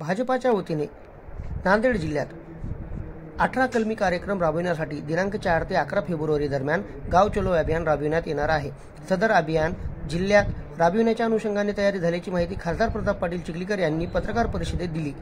भाजपाच्या वतीने नांदेड जिल्ह्यात 18 कलमी कार्यक्रम राबविण्यासाठी दिनांक 4 ते 11 फेब्रुवारी दरम्यान गाव चलो अभियान राबविण्यात येणार आहे। सदर अभियान जिल्ह्यात राबविण्याच्या अनुषंगाने तयारी झाल्याची माहिती खासदार प्रताप पाटील चिखलीकर यांनी पत्रकार परिषदेत दिली।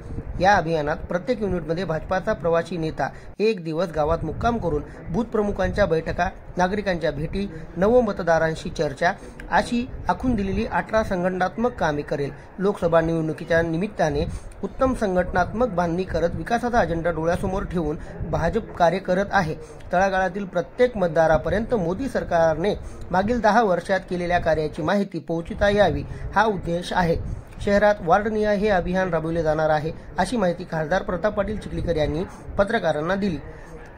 या अभियानात प्रत्येक युनिटमध्ये भाजपाचा प्रवासी नेता एक दिवस गावात मुक्काम करून बूथ प्रमुखांच्या बैठका, नागरिकांच्या भेटी, नवमतदारांशी चर्चा अशी आखून दिलेली 18 संघटनात्मक कामे करेल। लोकसभा निवडणुकीच्या निमित्ताने उत्तम संघटनात्मक बांधणी करत विकासाचा अजेंडा डोळ्यासमोर ठेवून भाजप कार्य करत आहे। तळागाळातील प्रत्येक मतदारापर्यंत मोदी सरकारने मागील 10 वर्षात केलेल्या कार्याची माहिती पोहोचविता यावी हा उद्देश आहे। शहरात वार्डनिहाय हे अभियान राबविले जाणार आहे अशी माहिती खासदार प्रताप पाटील चिखलीकर यांनी पत्रकारांना दिली।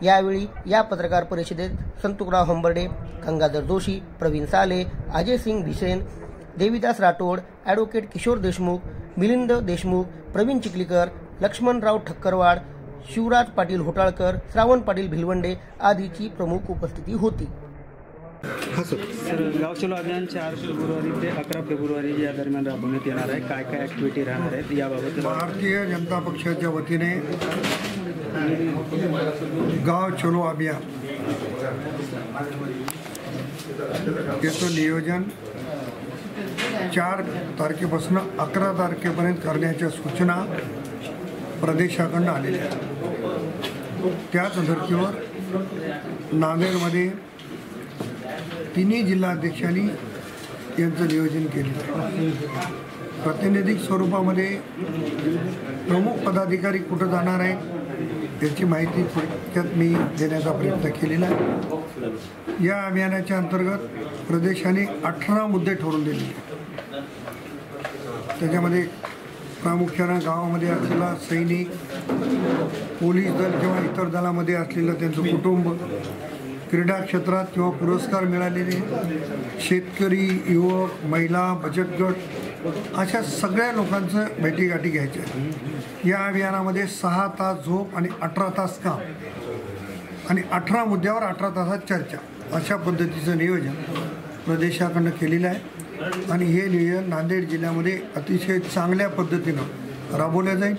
यावेळी या पत्रकार परिषदेत संतुकराव हंबर्डे, गंगाधर जोशी, प्रवीण साले, अजय सिंग भिसेन, देवीदास राठोड, ॲडव्होकेट किशोर देशमुख, मिलिंद देशमुख, प्रवीण चिखलीकर, लक्ष्मणराव ठक्करवाड, शिवराज पाटील होटाळकर, श्रावण पाटील भिलवंडे आदीची प्रमुख उपस्थिती होती। सर, गाव चलो अभियान 4 फेब्रुवारी ते 11 फेब्रुवारी या दरम्यान राबवण्यात येणार आहे। काय काय ॲक्टिव्हिटी राहणार आहेत याबाबत? भारतीय जनता पक्षाच्या वतीने गाव चलो अभियान याचं नियोजन 4 तारखेपासून 11 तारखेपर्यंत करण्याच्या सूचना प्रदेशाकडून आलेल्या आहेत। त्याच धर्तीवर नांदेडमध्ये तिन्ही जिल्हाध्यक्षांनी यांचं नियोजन केलं आहे। प्रातिनिधिक स्वरूपामध्ये प्रमुख पदाधिकारी कुठं जाणार आहेत याची माहिती थोडक्यात मी देण्याचा प्रयत्न केलेला आहे। या अभियानाच्या अंतर्गत प्रदेशाने 18 मुद्दे ठरवून दिले आहेत। त्याच्यामध्ये प्रामुख्याने गावामध्ये असलेला सैनिक, पोलीस दल किंवा इतर दलामध्ये असलेलं त्यांचं कुटुंब, क्रीडा क्षेत्रात किंवा पुरस्कार मिळालेले शेतकरी, युवक, महिला, बचत गट अशा सगळ्या लोकांचं भेटीगाठी घ्यायच्या आहेत। या अभियानामध्ये 6 तास झोप आणि 18 तास काम आणि 18 मुद्द्यावर 18 तासात चर्चा अशा पद्धतीचं नियोजन प्रदेशाकडून केलेलं आहे आणि हे नियोजन नांदेड जिल्ह्यामध्ये अतिशय चांगल्या पद्धतीनं राबवलं जाईल।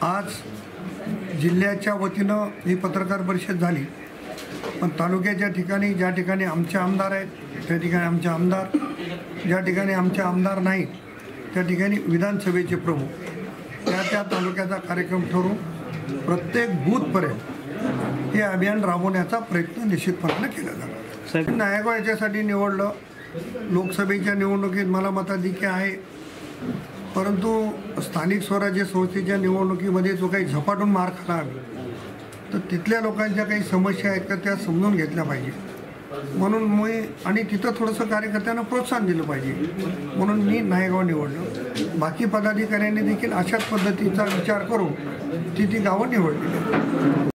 आज जिल्ह्याच्या वतीनं ही पत्रकार परिषद झाली, पण तालुक्याच्या ठिकाणी ज्या ठिकाणी आमचे आमदार आहेत त्या ठिकाणी आमचे आमदार, ज्या ठिकाणी आमचे आमदार नाहीत त्या ठिकाणी विधानसभेचे प्रमुख त्या तालुक्याचा कार्यक्रम ठरवून प्रत्येक बूथपर्यंत हे अभियान राबवण्याचा प्रयत्न निश्चितपणे केला जाणार। नायगाव याच्यासाठी निवडलं, लोकसभेच्या निवडणुकीत मला मताधिक्य आहे, परंतु स्थानिक स्वराज्य संस्थेच्या निवडणुकीमध्ये जो काही झपाटून मार खाला तर तिथल्या लोकांच्या काही समस्या आहेत का त्या समजून घेतल्या पाहिजे म्हणून मी आणि तिथं थोडंसं कार्यकर्त्यांना प्रोत्साहन दिलं पाहिजे म्हणून मी नायगाव निवडलं। बाकी पदाधिकाऱ्यांनी देखील अशाच पद्धतीचा विचार करून ती गावं निवडलेली आहेत।